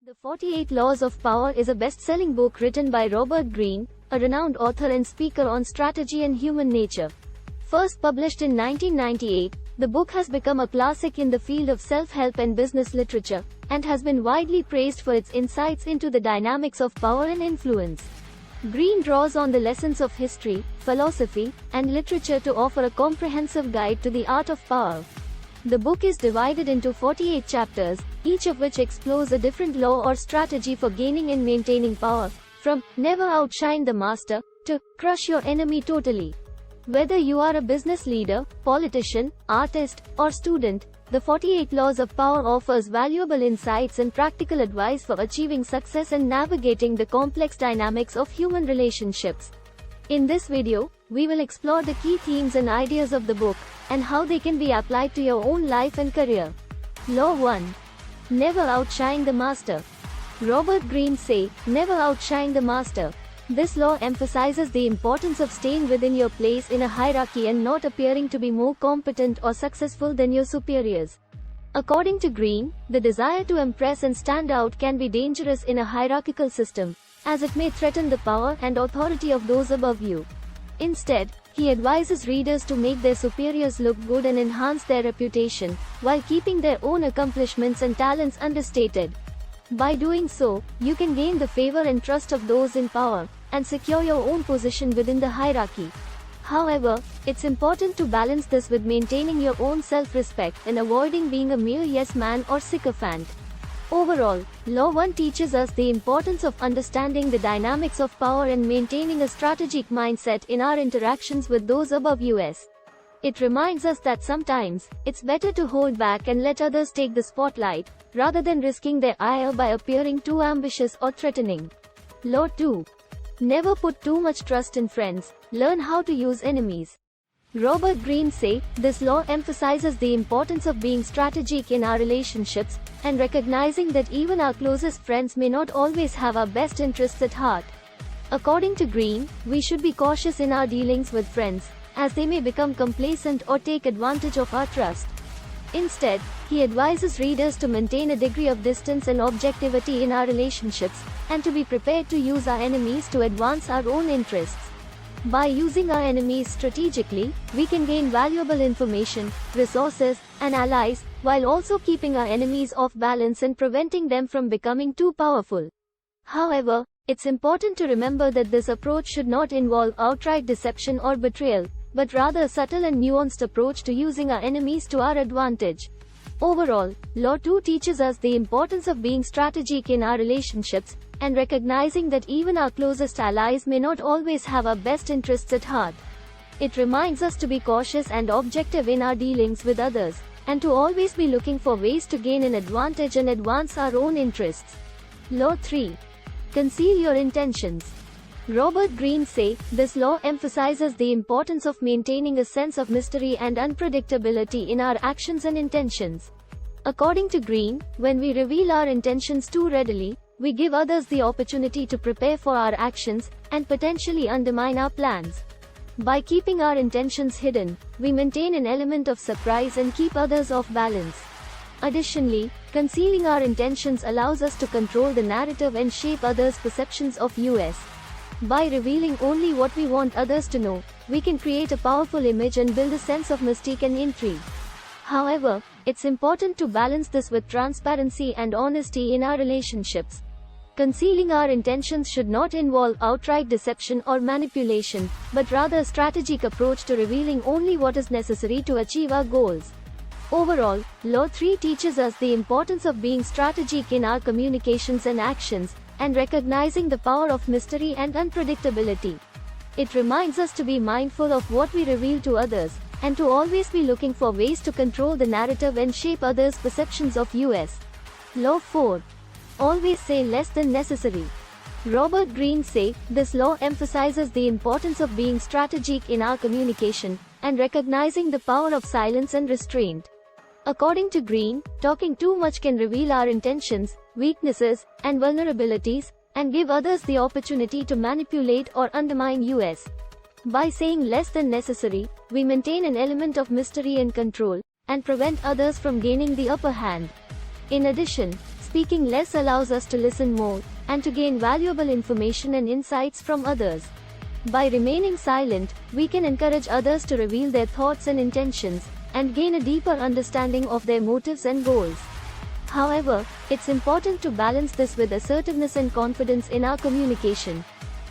The 48 Laws of Power is a best-selling book written by Robert Greene, a renowned author and speaker on strategy and human nature. First published in 1998, the book has become a classic in the field of self-help and business literature, and has been widely praised for its insights into the dynamics of power and influence. Greene draws on the lessons of history, philosophy, and literature to offer a comprehensive guide to the art of power. The book is divided into 48 chapters, each of which explores a different law or strategy for gaining and maintaining power, from never outshine the master to crush your enemy totally. Whether you are a business leader, politician, artist, or student, the 48 Laws of Power offers valuable insights and practical advice for achieving success and navigating the complex dynamics of human relationships. In this video, we will explore the key themes and ideas of the book, and how they can be applied to your own life and career. Law 1. Never outshine the master. Robert Greene say, never outshine the master. This law emphasizes the importance of staying within your place in a hierarchy and not appearing to be more competent or successful than your superiors. According to Greene, the desire to impress and stand out can be dangerous in a hierarchical system, as it may threaten the power and authority of those above you. Instead, he advises readers to make their superiors look good and enhance their reputation, while keeping their own accomplishments and talents understated. By doing so, you can gain the favor and trust of those in power, and secure your own position within the hierarchy. However, it's important to balance this with maintaining your own self-respect and avoiding being a mere yes man or sycophant. Overall, Law 1 teaches us the importance of understanding the dynamics of power and maintaining a strategic mindset in our interactions with those above us. It reminds us that sometimes, it's better to hold back and let others take the spotlight, rather than risking their ire by appearing too ambitious or threatening. Law 2. Never put too much trust in friends, learn how to use enemies. Robert Greene say, this law emphasizes the importance of being strategic in our relationships, and recognizing that even our closest friends may not always have our best interests at heart. According to Greene, we should be cautious in our dealings with friends, as they may become complacent or take advantage of our trust. Instead, he advises readers to maintain a degree of distance and objectivity in our relationships, and to be prepared to use our enemies to advance our own interests. By using our enemies strategically, we can gain valuable information, resources, and allies, while also keeping our enemies off balance and preventing them from becoming too powerful. However, it's important to remember that this approach should not involve outright deception or betrayal, but rather a subtle and nuanced approach to using our enemies to our advantage. Overall, Law 2 teaches us the importance of being strategic in our relationships, and recognizing that even our closest allies may not always have our best interests at heart. It reminds us to be cautious and objective in our dealings with others, and to always be looking for ways to gain an advantage and advance our own interests. Law 3. Conceal your intentions. Robert Greene say, this law emphasizes the importance of maintaining a sense of mystery and unpredictability in our actions and intentions. According to Greene, when we reveal our intentions too readily, we give others the opportunity to prepare for our actions, and potentially undermine our plans. By keeping our intentions hidden, we maintain an element of surprise and keep others off balance. Additionally, concealing our intentions allows us to control the narrative and shape others' perceptions of us. By revealing only what we want others to know, we can create a powerful image and build a sense of mystique and intrigue. However, it's important to balance this with transparency and honesty in our relationships. Concealing our intentions should not involve outright deception or manipulation, but rather a strategic approach to revealing only what is necessary to achieve our goals. Overall, Law 3 teaches us the importance of being strategic in our communications and actions, and recognizing the power of mystery and unpredictability. It reminds us to be mindful of what we reveal to others, and to always be looking for ways to control the narrative and shape others' perceptions of us. Law 4. Always say less than necessary. Robert Greene say, this law emphasizes the importance of being strategic in our communication, and recognizing the power of silence and restraint. According to Greene, talking too much can reveal our intentions, weaknesses, and vulnerabilities, and give others the opportunity to manipulate or undermine us. By saying less than necessary, we maintain an element of mystery and control, and prevent others from gaining the upper hand. In addition, speaking less allows us to listen more, and to gain valuable information and insights from others. By remaining silent, we can encourage others to reveal their thoughts and intentions, and gain a deeper understanding of their motives and goals. However, it's important to balance this with assertiveness and confidence in our communication.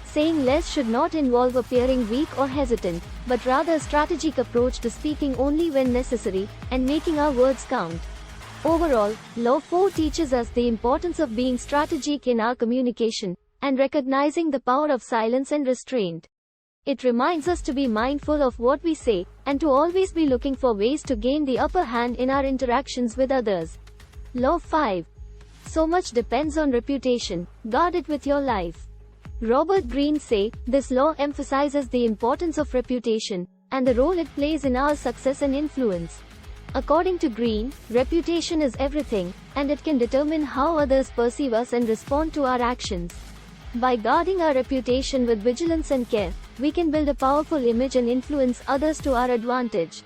Saying less should not involve appearing weak or hesitant, but rather a strategic approach to speaking only when necessary, and making our words count. Overall, Law 4 teaches us the importance of being strategic in our communication, and recognizing the power of silence and restraint. It reminds us to be mindful of what we say, and to always be looking for ways to gain the upper hand in our interactions with others. Law 5. So much depends on reputation. Guard it with your life. Robert Greene say, this law emphasizes the importance of reputation, and the role it plays in our success and influence. According to Greene, reputation is everything, and it can determine how others perceive us and respond to our actions. By guarding our reputation with vigilance and care, we can build a powerful image and influence others to our advantage.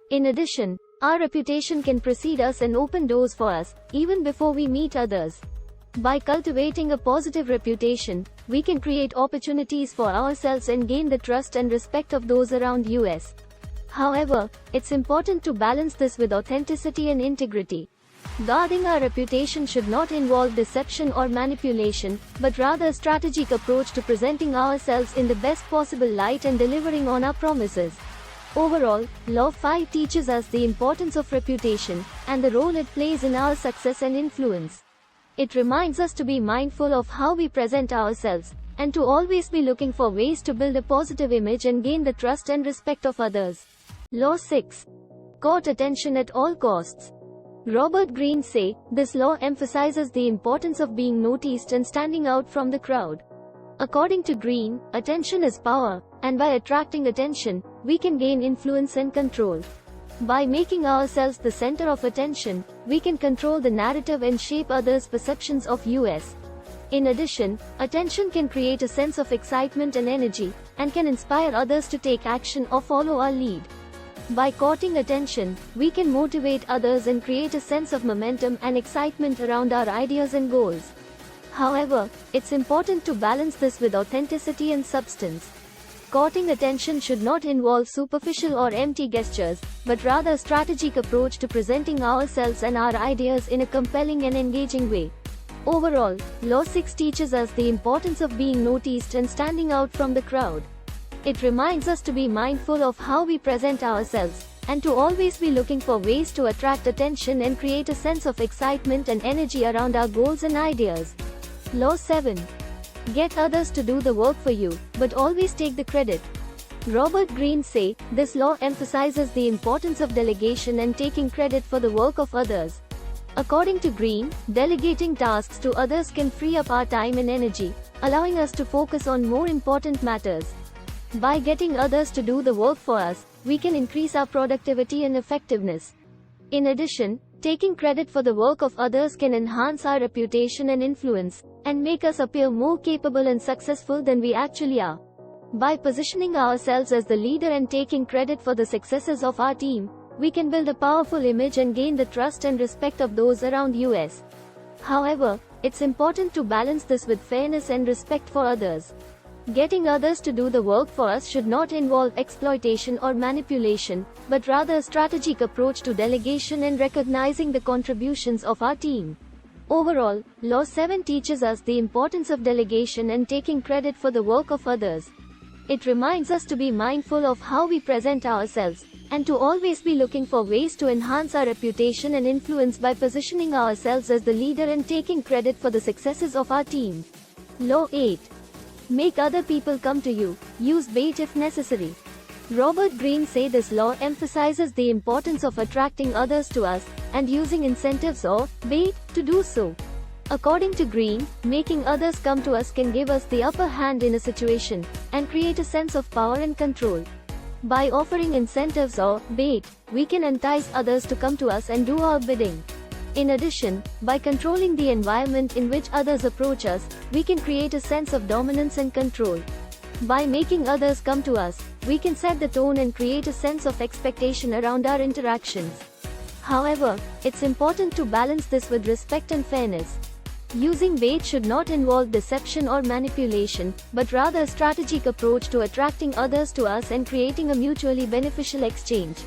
In addition, our reputation can precede us and open doors for us, even before we meet others. By cultivating a positive reputation, we can create opportunities for ourselves and gain the trust and respect of those around us. However, it's important to balance this with authenticity and integrity. Guarding our reputation should not involve deception or manipulation, but rather a strategic approach to presenting ourselves in the best possible light and delivering on our promises. Overall, Law 5 teaches us the importance of reputation, and the role it plays in our success and influence. It reminds us to be mindful of how we present ourselves, and to always be looking for ways to build a positive image and gain the trust and respect of others. Law 6. Court attention at all costs. Robert Greene say, this law emphasizes the importance of being noticed and standing out from the crowd. According to Greene, attention is power, and by attracting attention, we can gain influence and control. By making ourselves the center of attention, we can control the narrative and shape others' perceptions of us. In addition, attention can create a sense of excitement and energy, and can inspire others to take action or follow our lead. By courting attention, we can motivate others and create a sense of momentum and excitement around our ideas and goals. However, it's important to balance this with authenticity and substance. Courting attention should not involve superficial or empty gestures, but rather a strategic approach to presenting ourselves and our ideas in a compelling and engaging way. Overall, Law 6 teaches us the importance of being noticed and standing out from the crowd. It reminds us to be mindful of how we present ourselves, and to always be looking for ways to attract attention and create a sense of excitement and energy around our goals and ideas. Law 7. Get others to do the work for you, but always take the credit. Robert Greene say, this law emphasizes the importance of delegation and taking credit for the work of others. According to Greene, delegating tasks to others can free up our time and energy, allowing us to focus on more important matters. By getting others to do the work for us, we can increase our productivity and effectiveness. In addition, taking credit for the work of others can enhance our reputation and influence, and make us appear more capable and successful than we actually are. By positioning ourselves as the leader and taking credit for the successes of our team, we can build a powerful image and gain the trust and respect of those around us. However, it's important to balance this with fairness and respect for others. Getting others to do the work for us should not involve exploitation or manipulation, but rather a strategic approach to delegation and recognizing the contributions of our team. Overall, Law 7 teaches us the importance of delegation and taking credit for the work of others. It reminds us to be mindful of how we present ourselves, and to always be looking for ways to enhance our reputation and influence by positioning ourselves as the leader and taking credit for the successes of our team. Law 8. Make other people come to you. Use bait if necessary. Robert Greene say this law emphasizes the importance of attracting others to us, and using incentives or bait to do so. According to Greene, making others come to us can give us the upper hand in a situation, and create a sense of power and control. By offering incentives or bait, we can entice others to come to us and do our bidding. In addition, by controlling the environment in which others approach us, we can create a sense of dominance and control. By making others come to us, we can set the tone and create a sense of expectation around our interactions. However, it's important to balance this with respect and fairness. Using bait should not involve deception or manipulation, but rather a strategic approach to attracting others to us and creating a mutually beneficial exchange.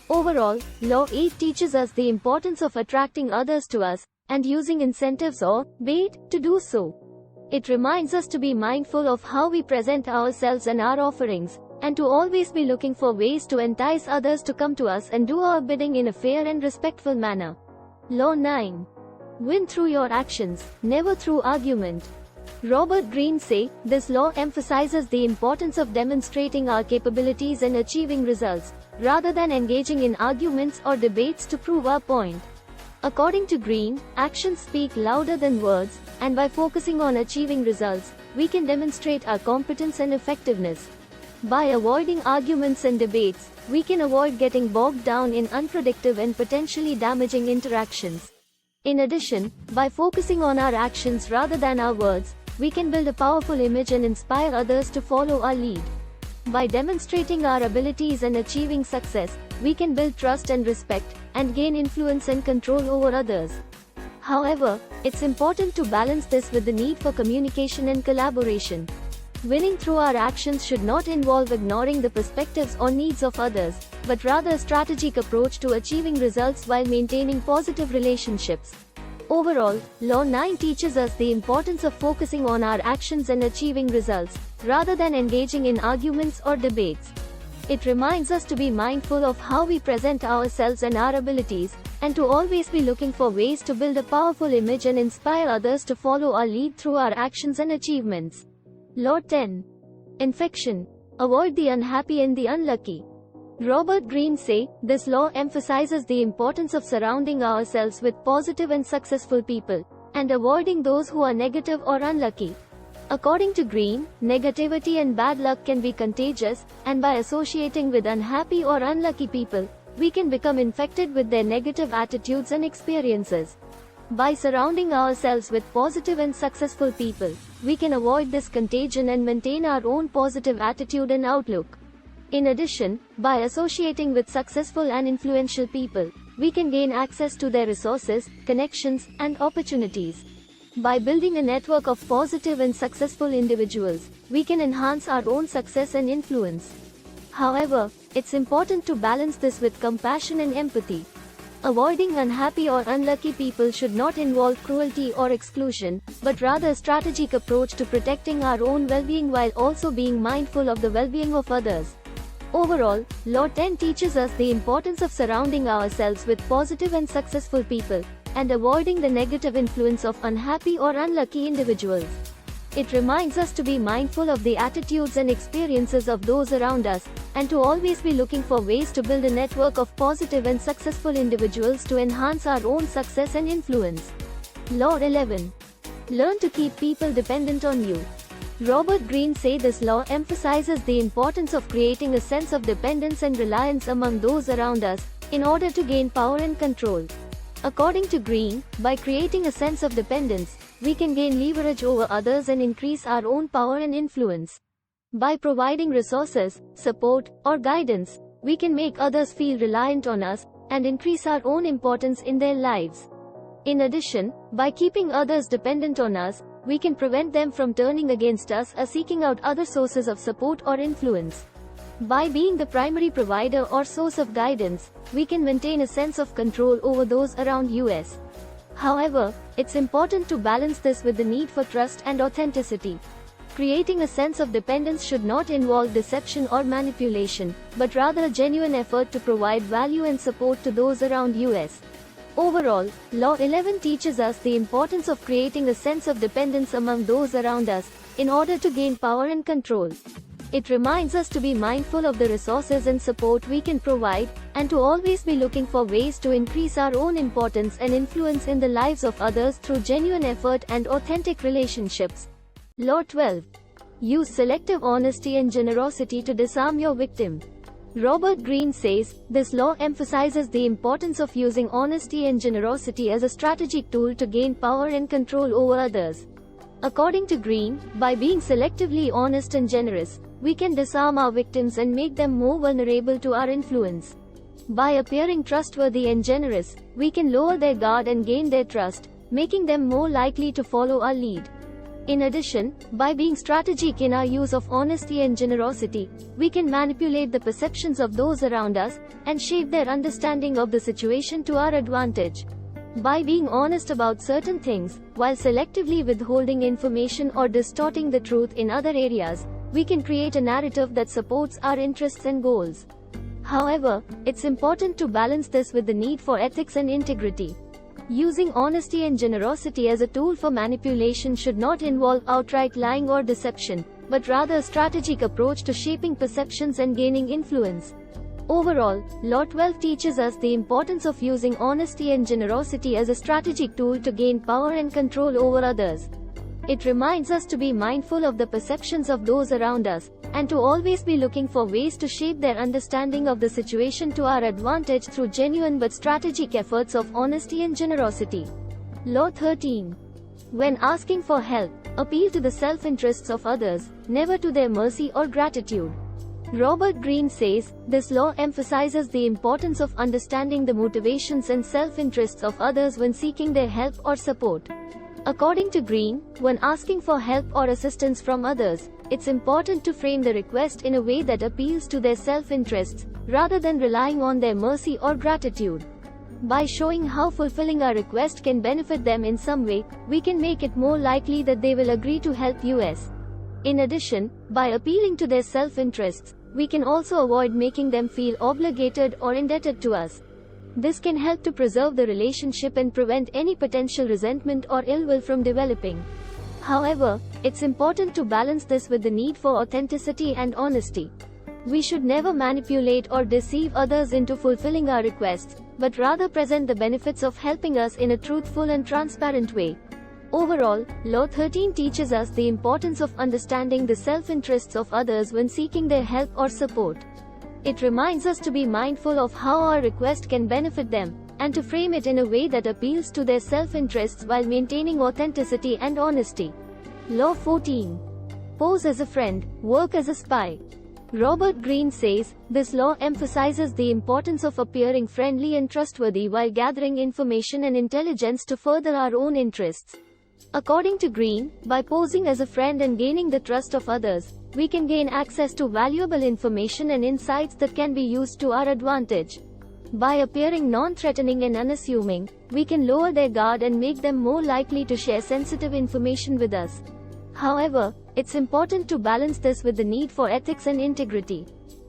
Overall, Law 8 teaches us the importance of attracting others to us, and using incentives or bait to do so. It reminds us to be mindful of how we present ourselves and our offerings, and to always be looking for ways to entice others to come to us and do our bidding in a fair and respectful manner. Law 9. Win through your actions, never through argument. Robert Greene say, this law emphasizes the importance of demonstrating our capabilities and achieving results, rather than engaging in arguments or debates to prove our point. According to Greene, actions speak louder than words, and by focusing on achieving results, we can demonstrate our competence and effectiveness. By avoiding arguments and debates, we can avoid getting bogged down in unproductive and potentially damaging interactions. In addition, by focusing on our actions rather than our words, we can build a powerful image and inspire others to follow our lead. By demonstrating our abilities and achieving success, we can build trust and respect, and gain influence and control over others. However, it's important to balance this with the need for communication and collaboration. Winning through our actions should not involve ignoring the perspectives or needs of others, but rather a strategic approach to achieving results while maintaining positive relationships. Overall, Law 9 teaches us the importance of focusing on our actions and achieving results, rather than engaging in arguments or debates. It reminds us to be mindful of how we present ourselves and our abilities, and to always be looking for ways to build a powerful image and inspire others to follow our lead through our actions and achievements. Law 10. Infection. Avoid the unhappy and the unlucky. Robert Greene say, this law emphasizes the importance of surrounding ourselves with positive and successful people, and avoiding those who are negative or unlucky. According to Greene, negativity and bad luck can be contagious, and by associating with unhappy or unlucky people, we can become infected with their negative attitudes and experiences. By surrounding ourselves with positive and successful people, we can avoid this contagion and maintain our own positive attitude and outlook. In addition, by associating with successful and influential people, we can gain access to their resources, connections, and opportunities. By building a network of positive and successful individuals, we can enhance our own success and influence. However, it's important to balance this with compassion and empathy. Avoiding unhappy or unlucky people should not involve cruelty or exclusion, but rather a strategic approach to protecting our own well-being while also being mindful of the well-being of others. Overall, Law 10 teaches us the importance of surrounding ourselves with positive and successful people, and avoiding the negative influence of unhappy or unlucky individuals. It reminds us to be mindful of the attitudes and experiences of those around us, and to always be looking for ways to build a network of positive and successful individuals to enhance our own success and influence. Law 11. Learn to keep people dependent on you. Robert Greene say this law emphasizes the importance of creating a sense of dependence and reliance among those around us, in order to gain power and control. According to Greene, by creating a sense of dependence, we can gain leverage over others and increase our own power and influence. By providing resources, support, or guidance, we can make others feel reliant on us, and increase our own importance in their lives. In addition, by keeping others dependent on us, we can prevent them from turning against us or seeking out other sources of support or influence. By being the primary provider or source of guidance, we can maintain a sense of control over those around us. However, it's important to balance this with the need for trust and authenticity. Creating a sense of dependence should not involve deception or manipulation, but rather a genuine effort to provide value and support to those around us. Overall, Law 11 teaches us the importance of creating a sense of dependence among those around us, in order to gain power and control. It reminds us to be mindful of the resources and support we can provide, and to always be looking for ways to increase our own importance and influence in the lives of others through genuine effort and authentic relationships. Law 12. Use selective honesty and generosity to disarm your victim. Robert Greene says, this law emphasizes the importance of using honesty and generosity as a strategic tool to gain power and control over others. According to Greene, by being selectively honest and generous, we can disarm our victims and make them more vulnerable to our influence. By appearing trustworthy and generous, we can lower their guard and gain their trust, making them more likely to follow our lead. In addition, by being strategic in our use of honesty and generosity, we can manipulate the perceptions of those around us and shape their understanding of the situation to our advantage. By being honest about certain things, while selectively withholding information or distorting the truth in other areas, we can create a narrative that supports our interests and goals. However, it's important to balance this with the need for ethics and integrity. Using honesty and generosity as a tool for manipulation should not involve outright lying or deception, but rather a strategic approach to shaping perceptions and gaining influence. Overall, Law 12 teaches us the importance of using honesty and generosity as a strategic tool to gain power and control over others. It reminds us to be mindful of the perceptions of those around us, and to always be looking for ways to shape their understanding of the situation to our advantage through genuine but strategic efforts of honesty and generosity. Law 13. When asking for help, appeal to the self-interests of others, never to their mercy or gratitude. Robert Greene says, this law emphasizes the importance of understanding the motivations and self-interests of others when seeking their help or support. According to Greene, when asking for help or assistance from others, it's important to frame the request in a way that appeals to their self-interests, rather than relying on their mercy or gratitude. By showing how fulfilling our request can benefit them in some way, we can make it more likely that they will agree to help us. In addition, by appealing to their self-interests, we can also avoid making them feel obligated or indebted to us. This can help to preserve the relationship and prevent any potential resentment or ill will from developing. However, it's important to balance this with the need for authenticity and honesty. We should never manipulate or deceive others into fulfilling our requests, but rather present the benefits of helping us in a truthful and transparent way. Overall, Law 13 teaches us the importance of understanding the self-interests of others when seeking their help or support. It reminds us to be mindful of how our request can benefit them, and to frame it in a way that appeals to their self-interests while maintaining authenticity and honesty. Law 14. Pose as a friend, work as a spy. Robert Greene says, this law emphasizes the importance of appearing friendly and trustworthy while gathering information and intelligence to further our own interests. According to Greene, by posing as a friend and gaining the trust of others, we can gain access to valuable information and insights that can be used to our advantage. By appearing non-threatening and unassuming, we can lower their guard and make them more likely to share sensitive information with us. However, it's important to balance this with the need for ethics and integrity.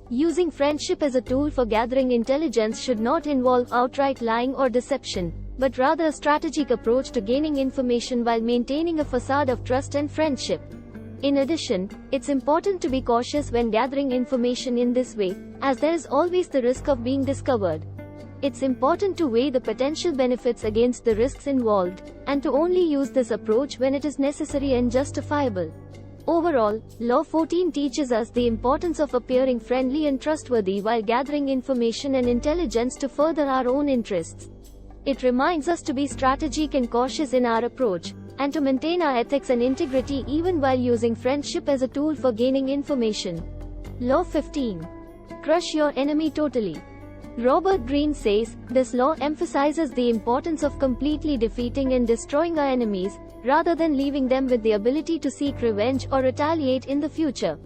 Using friendship as a tool for gathering intelligence should not involve outright lying or deception, but rather a strategic approach to gaining information while maintaining a facade of trust and friendship. In addition, it's important to be cautious when gathering information in this way, as there is always the risk of being discovered. It's important to weigh the potential benefits against the risks involved, and to only use this approach when it is necessary and justifiable. Overall, Law 14 teaches us the importance of appearing friendly and trustworthy while gathering information and intelligence to further our own interests. It reminds us to be strategic and cautious in our approach, and to maintain our ethics and integrity even while using friendship as a tool for gaining information. Law 15. Crush your enemy totally. Robert Greene says, this law emphasizes the importance of completely defeating and destroying our enemies, rather than leaving them with the ability to seek revenge or retaliate in the future.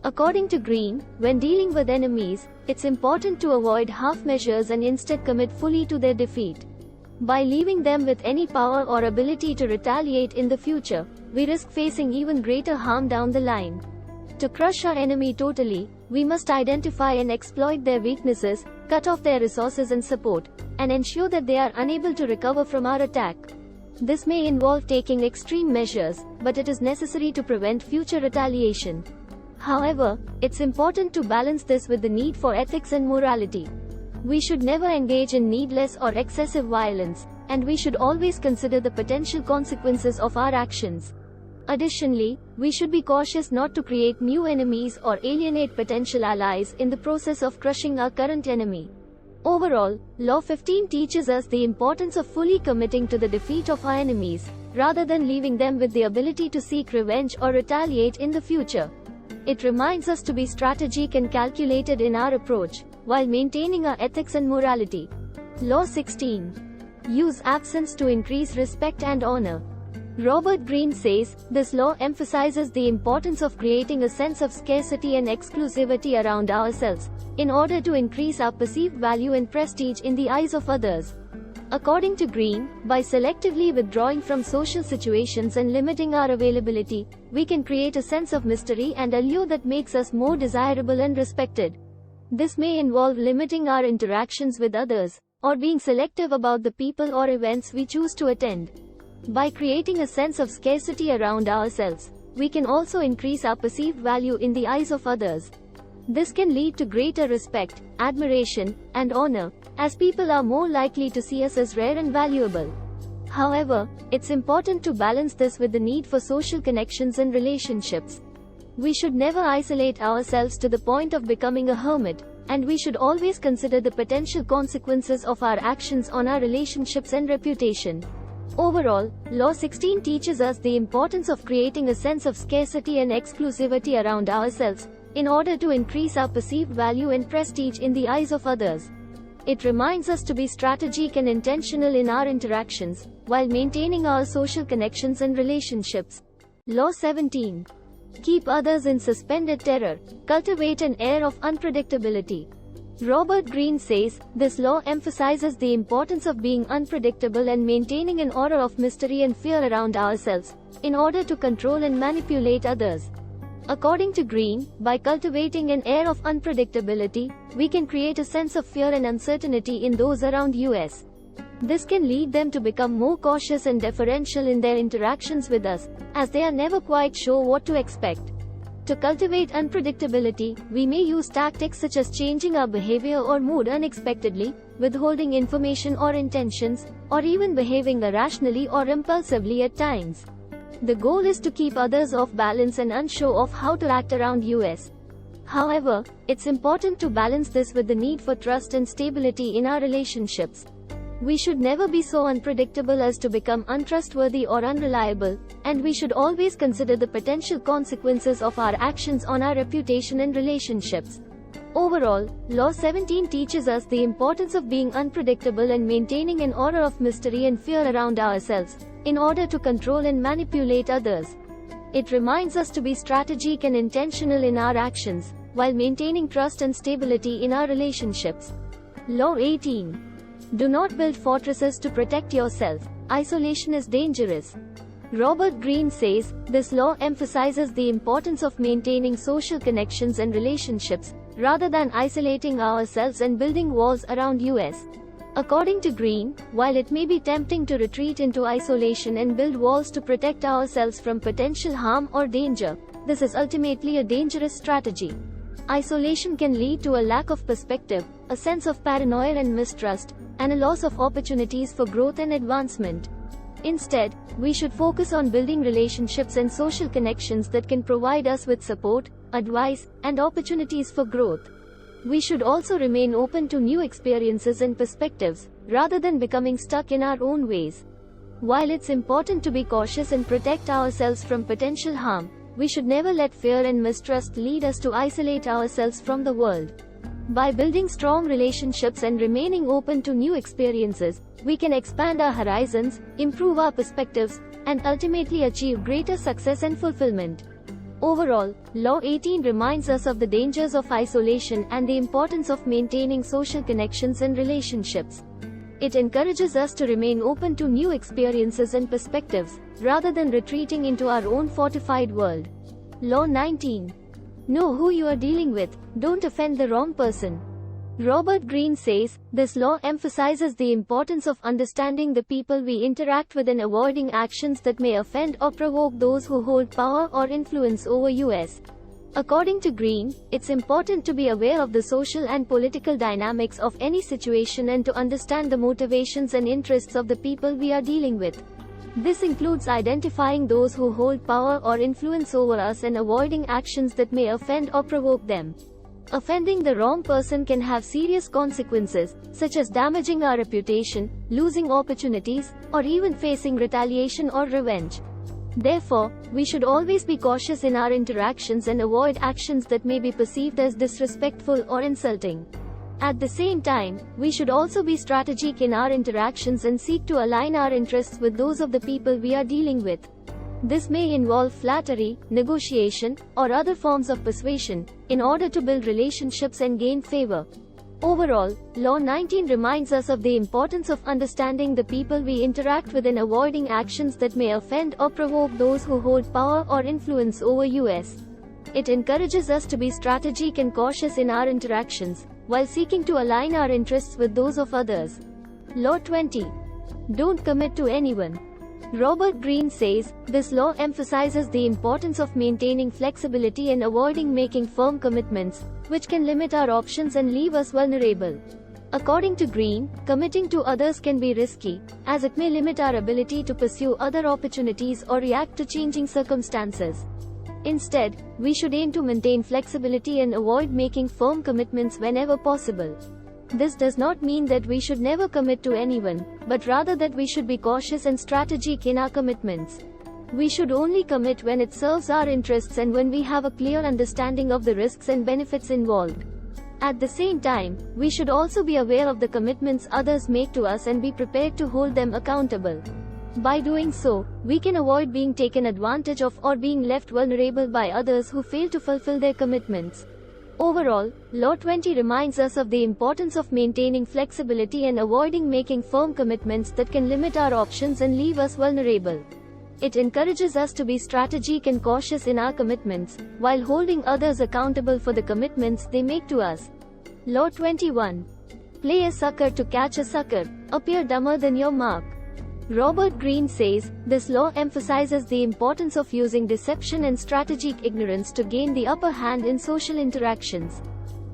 According to Greene, when dealing with enemies, it's important to avoid half measures and instead commit fully to their defeat. By leaving them with any power or ability to retaliate in the future, we risk facing even greater harm down the line. To crush our enemy totally, we must identify and exploit their weaknesses, cut off their resources and support, and ensure that they are unable to recover from our attack. This may involve taking extreme measures, but it is necessary to prevent future retaliation. However, it's important to balance this with the need for ethics and morality. We should never engage in needless or excessive violence, and we should always consider the potential consequences of our actions. Additionally, we should be cautious not to create new enemies or alienate potential allies in the process of crushing our current enemy. Overall, Law 15 teaches us the importance of fully committing to the defeat of our enemies, rather than leaving them with the ability to seek revenge or retaliate in the future. It reminds us to be strategic and calculated in our approach, while maintaining our ethics and morality. Law 16. Use absence to increase respect and honor. Robert Greene says, this law emphasizes the importance of creating a sense of scarcity and exclusivity around ourselves, in order to increase our perceived value and prestige in the eyes of others. According to Greene, by selectively withdrawing from social situations and limiting our availability, we can create a sense of mystery and allure that makes us more desirable and respected. This may involve limiting our interactions with others, or being selective about the people or events we choose to attend. By creating a sense of scarcity around ourselves, we can also increase our perceived value in the eyes of others. This can lead to greater respect, admiration, and honor, as people are more likely to see us as rare and valuable. However, it's important to balance this with the need for social connections and relationships. We should never isolate ourselves to the point of becoming a hermit, and we should always consider the potential consequences of our actions on our relationships and reputation. Overall, Law 16 teaches us the importance of creating a sense of scarcity and exclusivity around ourselves, in order to increase our perceived value and prestige in the eyes of others. It reminds us to be strategic and intentional in our interactions, while maintaining our social connections and relationships. Law 17. Keep others in suspended terror. Cultivate an air of unpredictability. Robert Greene says, this law emphasizes the importance of being unpredictable and maintaining an aura of mystery and fear around ourselves, in order to control and manipulate others. According to Greene, by cultivating an air of unpredictability, we can create a sense of fear and uncertainty in those around us. This can lead them to become more cautious and deferential in their interactions with us, as they are never quite sure what to expect. To cultivate unpredictability, we may use tactics such as changing our behavior or mood unexpectedly, withholding information or intentions, or even behaving irrationally or impulsively at times. The goal is to keep others off balance and unsure of how to act around us. However, it's important to balance this with the need for trust and stability in our relationships. We should never be so unpredictable as to become untrustworthy or unreliable, and we should always consider the potential consequences of our actions on our reputation and relationships. Overall, Law 17 teaches us the importance of being unpredictable and maintaining an aura of mystery and fear around ourselves, in order to control and manipulate others. It reminds us to be strategic and intentional in our actions, while maintaining trust and stability in our relationships. Law 18. Do not build fortresses to protect yourself. Isolation is dangerous. Robert Greene says, this law emphasizes the importance of maintaining social connections and relationships, rather than isolating ourselves and building walls around us. According to Greene, while it may be tempting to retreat into isolation and build walls to protect ourselves from potential harm or danger, this is ultimately a dangerous strategy. Isolation can lead to a lack of perspective, a sense of paranoia and mistrust, and a loss of opportunities for growth and advancement. Instead, we should focus on building relationships and social connections that can provide us with support, advice, and opportunities for growth. We should also remain open to new experiences and perspectives, rather than becoming stuck in our own ways. While it's important to be cautious and protect ourselves from potential harm, we should never let fear and mistrust lead us to isolate ourselves from the world. By building strong relationships and remaining open to new experiences, we can expand our horizons, improve our perspectives, and ultimately achieve greater success and fulfillment. Overall, Law 18 reminds us of the dangers of isolation and the importance of maintaining social connections and relationships. It encourages us to remain open to new experiences and perspectives, rather than retreating into our own fortified world. Law 19. Know who you are dealing with. Don't offend the wrong person. Robert Greene says, this law emphasizes the importance of understanding the people we interact with and avoiding actions that may offend or provoke those who hold power or influence over us. According to Greene, it's important to be aware of the social and political dynamics of any situation and to understand the motivations and interests of the people we are dealing with. This includes identifying those who hold power or influence over us and avoiding actions that may offend or provoke them. Offending the wrong person can have serious consequences, such as damaging our reputation, losing opportunities, or even facing retaliation or revenge. Therefore, we should always be cautious in our interactions and avoid actions that may be perceived as disrespectful or insulting. At the same time, we should also be strategic in our interactions and seek to align our interests with those of the people we are dealing with. This may involve flattery, negotiation, or other forms of persuasion, in order to build relationships and gain favor. Overall, Law 19 reminds us of the importance of understanding the people we interact with and avoiding actions that may offend or provoke those who hold power or influence over us. It encourages us to be strategic and cautious in our interactions, while seeking to align our interests with those of others. Law 20. Don't commit to anyone. Robert Greene says, this law emphasizes the importance of maintaining flexibility and avoiding making firm commitments, which can limit our options and leave us vulnerable. According to Greene, committing to others can be risky, as it may limit our ability to pursue other opportunities or react to changing circumstances. Instead, we should aim to maintain flexibility and avoid making firm commitments whenever possible. This does not mean that we should never commit to anyone, but rather that we should be cautious and strategic in our commitments. We should only commit when it serves our interests and when we have a clear understanding of the risks and benefits involved. At the same time, we should also be aware of the commitments others make to us and be prepared to hold them accountable. By doing so, we can avoid being taken advantage of or being left vulnerable by others who fail to fulfill their commitments. Overall, Law 20 reminds us of the importance of maintaining flexibility and avoiding making firm commitments that can limit our options and leave us vulnerable. It encourages us to be strategic and cautious in our commitments, while holding others accountable for the commitments they make to us. Law 21. Play a sucker to catch a sucker. Appear dumber than your mark. Robert Greene says, this law emphasizes the importance of using deception and strategic ignorance to gain the upper hand in social interactions.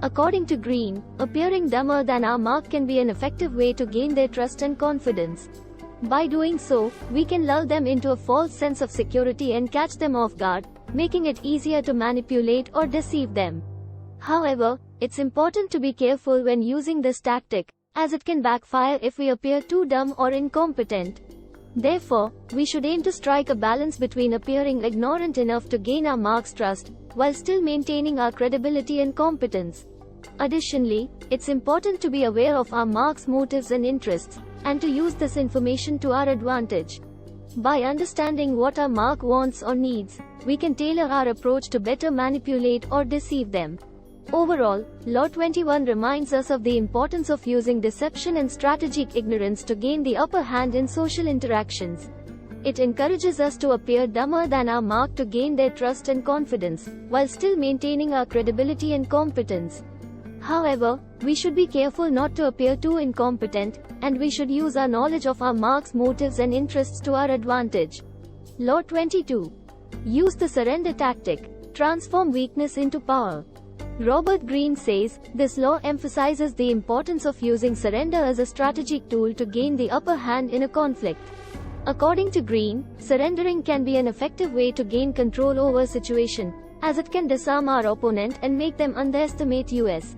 According to Greene, appearing dumber than our mark can be an effective way to gain their trust and confidence. By doing so, we can lull them into a false sense of security and catch them off guard, making it easier to manipulate or deceive them. However, it's important to be careful when using this tactic, as it can backfire if we appear too dumb or incompetent. Therefore, we should aim to strike a balance between appearing ignorant enough to gain our mark's trust, while still maintaining our credibility and competence. Additionally, it's important to be aware of our mark's motives and interests, and to use this information to our advantage. By understanding what our mark wants or needs, we can tailor our approach to better manipulate or deceive them. Overall, Law 21 reminds us of the importance of using deception and strategic ignorance to gain the upper hand in social interactions. It encourages us to appear dumber than our mark to gain their trust and confidence, while still maintaining our credibility and competence. However, we should be careful not to appear too incompetent, and we should use our knowledge of our mark's motives and interests to our advantage. Law 22. Use the surrender tactic. Transform weakness into power. Robert Greene says, this law emphasizes the importance of using surrender as a strategic tool to gain the upper hand in a conflict. According to Greene, surrendering can be an effective way to gain control over a situation, as it can disarm our opponent and make them underestimate us.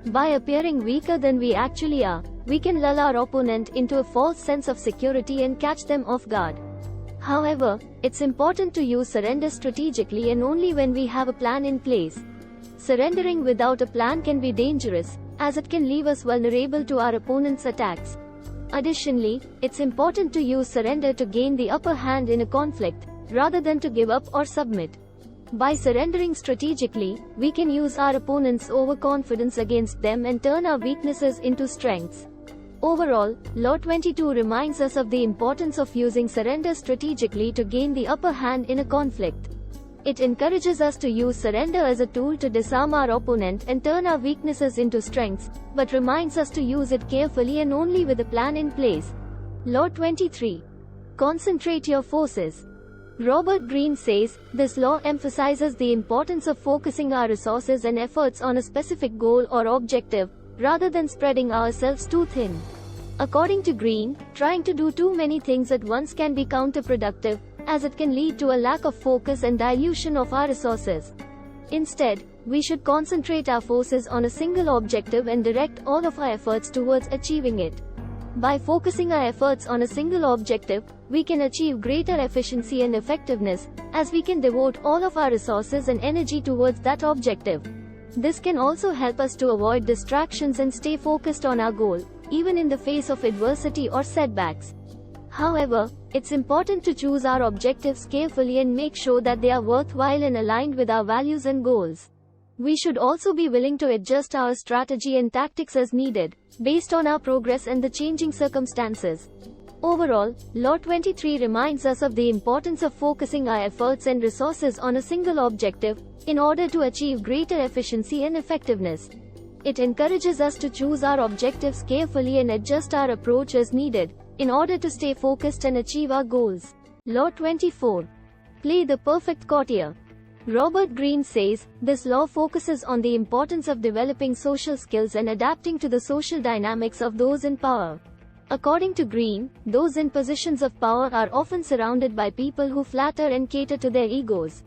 By appearing weaker than we actually are, we can lull our opponent into a false sense of security and catch them off guard. However, it's important to use surrender strategically and only when we have a plan in place. Surrendering without a plan can be dangerous, as it can leave us vulnerable to our opponent's attacks. Additionally, it's important to use surrender to gain the upper hand in a conflict, rather than to give up or submit. By surrendering strategically, we can use our opponent's overconfidence against them and turn our weaknesses into strengths. Overall, Law 22 reminds us of the importance of using surrender strategically to gain the upper hand in a conflict. It encourages us to use surrender as a tool to disarm our opponent and turn our weaknesses into strengths, but reminds us to use it carefully and only with a plan in place. Law 23. Concentrate your forces. Robert Greene says, this law emphasizes the importance of focusing our resources and efforts on a specific goal or objective, rather than spreading ourselves too thin. According to Greene, trying to do too many things at once can be counterproductive, as it can lead to a lack of focus and dilution of our resources. Instead, we should concentrate our forces on a single objective and direct all of our efforts towards achieving it. By focusing our efforts on a single objective, we can achieve greater efficiency and effectiveness, as we can devote all of our resources and energy towards that objective. This can also help us to avoid distractions and stay focused on our goal, even in the face of adversity or setbacks. However, it's important to choose our objectives carefully and make sure that they are worthwhile and aligned with our values and goals. We should also be willing to adjust our strategy and tactics as needed, based on our progress and the changing circumstances. Overall, Law 23 reminds us of the importance of focusing our efforts and resources on a single objective, in order to achieve greater efficiency and effectiveness. It encourages us to choose our objectives carefully and adjust our approach as needed, in order to stay focused and achieve our goals. Law 24. Play the perfect courtier. Robert Greene says, this law focuses on the importance of developing social skills and adapting to the social dynamics of those in power. According to Greene, those in positions of power are often surrounded by people who flatter and cater to their egos.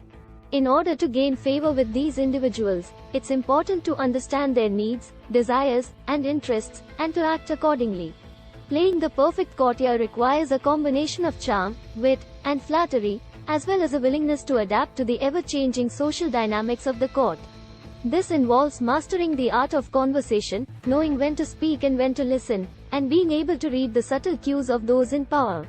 In order to gain favor with these individuals, it's important to understand their needs, desires, and interests, and to act accordingly. Playing the perfect courtier requires a combination of charm, wit, and flattery, as well as a willingness to adapt to the ever-changing social dynamics of the court. This involves mastering the art of conversation, knowing when to speak and when to listen, and being able to read the subtle cues of those in power.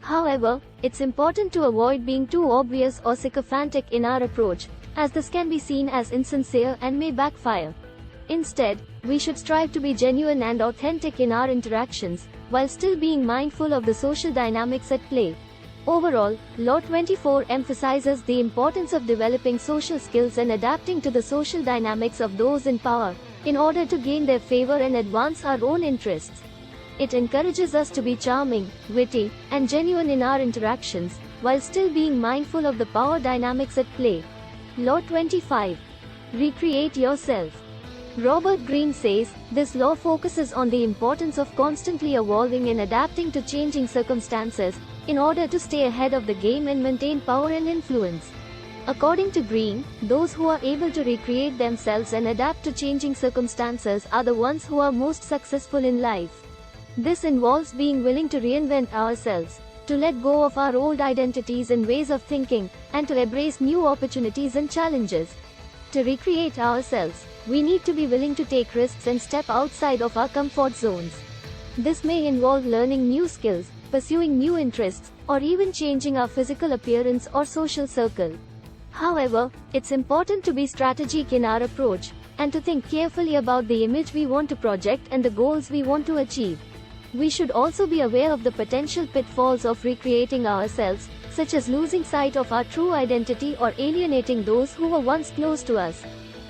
However, it's important to avoid being too obvious or sycophantic in our approach, as this can be seen as insincere and may backfire. Instead, we should strive to be genuine and authentic in our interactions, while still being mindful of the social dynamics at play. Overall, Law 24 emphasizes the importance of developing social skills and adapting to the social dynamics of those in power, in order to gain their favor and advance our own interests. It encourages us to be charming, witty, and genuine in our interactions, while still being mindful of the power dynamics at play. Law 25. Recreate yourself. Robert Greene says, this law focuses on the importance of constantly evolving and adapting to changing circumstances, in order to stay ahead of the game and maintain power and influence. According to Greene, those who are able to recreate themselves and adapt to changing circumstances are the ones who are most successful in life. This involves being willing to reinvent ourselves, to let go of our old identities and ways of thinking, and to embrace new opportunities and challenges. To recreate ourselves, we need to be willing to take risks and step outside of our comfort zones. This may involve learning new skills, pursuing new interests, or even changing our physical appearance or social circle. However, it's important to be strategic in our approach, and to think carefully about the image we want to project and the goals we want to achieve. We should also be aware of the potential pitfalls of recreating ourselves, such as losing sight of our true identity or alienating those who were once close to us.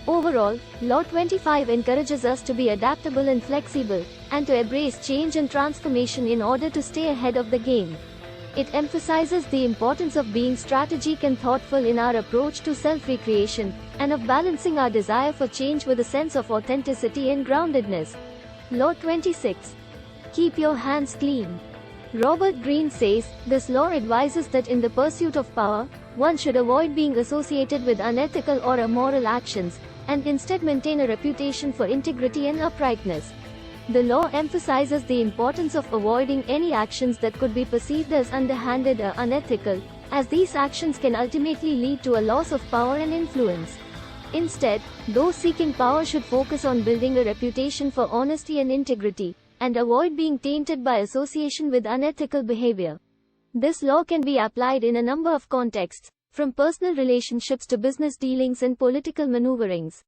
Overall, Law 25 encourages us to be adaptable and flexible, and to embrace change and transformation in order to stay ahead of the game. It emphasizes the importance of being strategic and thoughtful in our approach to self-recreation, and of balancing our desire for change with a sense of authenticity and groundedness. Law 26. Keep your hands clean. Robert Greene says, this law advises that in the pursuit of power, one should avoid being associated with unethical or immoral actions, and instead maintain a reputation for integrity and uprightness. The law emphasizes the importance of avoiding any actions that could be perceived as underhanded or unethical, as these actions can ultimately lead to a loss of power and influence. Instead, those seeking power should focus on building a reputation for honesty and integrity, and avoid being tainted by association with unethical behavior. This law can be applied in a number of contexts, from personal relationships to business dealings and political maneuverings.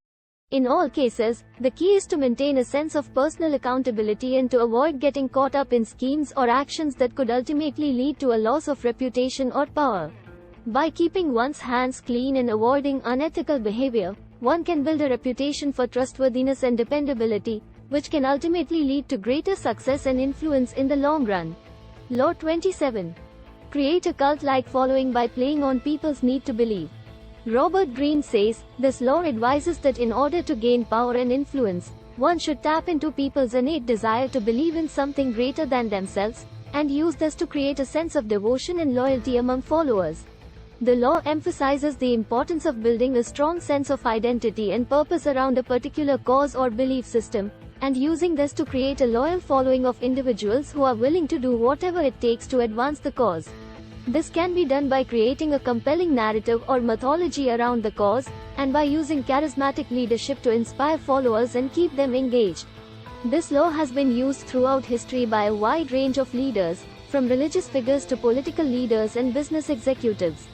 In all cases, the key is to maintain a sense of personal accountability and to avoid getting caught up in schemes or actions that could ultimately lead to a loss of reputation or power. By keeping one's hands clean and avoiding unethical behavior, one can build a reputation for trustworthiness and dependability, which can ultimately lead to greater success and influence in the long run. Law 27. Create a cult-like following by playing on people's need to believe. Robert Greene says, this law advises that in order to gain power and influence, one should tap into people's innate desire to believe in something greater than themselves, and use this to create a sense of devotion and loyalty among followers. The law emphasizes the importance of building a strong sense of identity and purpose around a particular cause or belief system, and using this to create a loyal following of individuals who are willing to do whatever it takes to advance the cause. This can be done by creating a compelling narrative or mythology around the cause, and by using charismatic leadership to inspire followers and keep them engaged. This law has been used throughout history by a wide range of leaders, from religious figures to political leaders and business executives.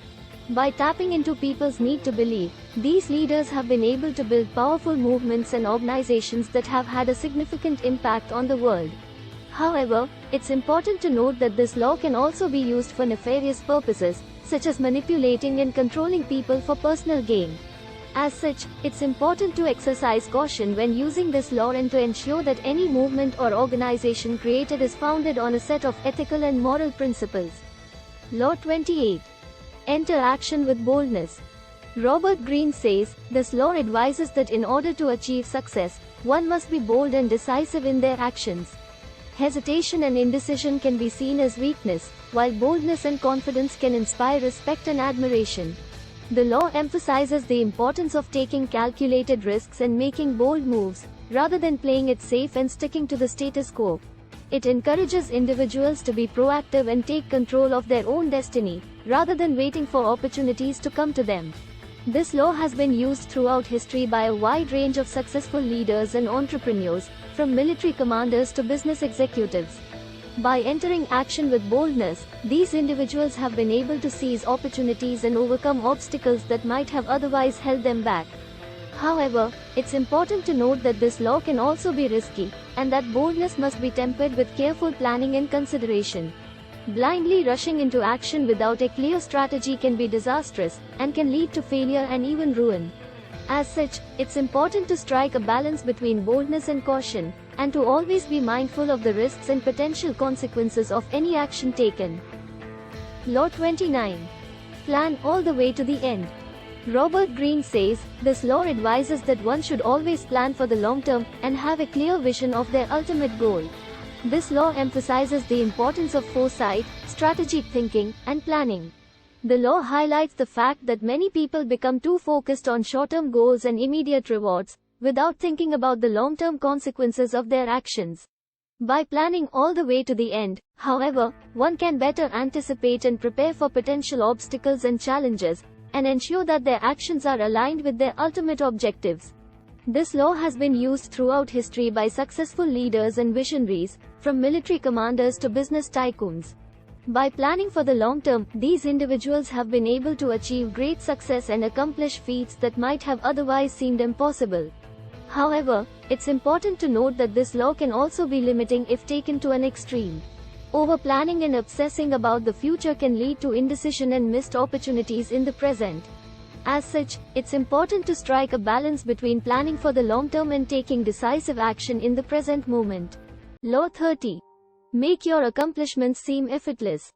By tapping into people's need to believe, these leaders have been able to build powerful movements and organizations that have had a significant impact on the world. However, it's important to note that this law can also be used for nefarious purposes, such as manipulating and controlling people for personal gain. As such, it's important to exercise caution when using this law and to ensure that any movement or organization created is founded on a set of ethical and moral principles. Law 28. Enter action with boldness. Robert Greene says, this law advises that in order to achieve success, one must be bold and decisive in their actions. Hesitation and indecision can be seen as weakness, while boldness and confidence can inspire respect and admiration. The law emphasizes the importance of taking calculated risks and making bold moves, rather than playing it safe and sticking to the status quo. It encourages individuals to be proactive and take control of their own destiny, rather than waiting for opportunities to come to them. This law has been used throughout history by a wide range of successful leaders and entrepreneurs, from military commanders to business executives. By entering action with boldness, these individuals have been able to seize opportunities and overcome obstacles that might have otherwise held them back. However, it's important to note that this law can also be risky, and that boldness must be tempered with careful planning and consideration. Blindly rushing into action without a clear strategy can be disastrous, and can lead to failure and even ruin. As such, it's important to strike a balance between boldness and caution, and to always be mindful of the risks and potential consequences of any action taken. Law 29. Plan all the way to the end. Robert Greene says, this law advises that one should always plan for the long term, and have a clear vision of their ultimate goal. This law emphasizes the importance of foresight, strategic thinking, and planning. The law highlights the fact that many people become too focused on short-term goals and immediate rewards, without thinking about the long-term consequences of their actions. By planning all the way to the end, however, one can better anticipate and prepare for potential obstacles and challenges, and ensure that their actions are aligned with their ultimate objectives. This law has been used throughout history by successful leaders and visionaries, from military commanders to business tycoons. By planning for the long term, these individuals have been able to achieve great success and accomplish feats that might have otherwise seemed impossible. However, it's important to note that this law can also be limiting if taken to an extreme. Over-planning and obsessing about the future can lead to indecision and missed opportunities in the present. As such, it's important to strike a balance between planning for the long term and taking decisive action in the present moment. Law 30. Make your accomplishments seem effortless.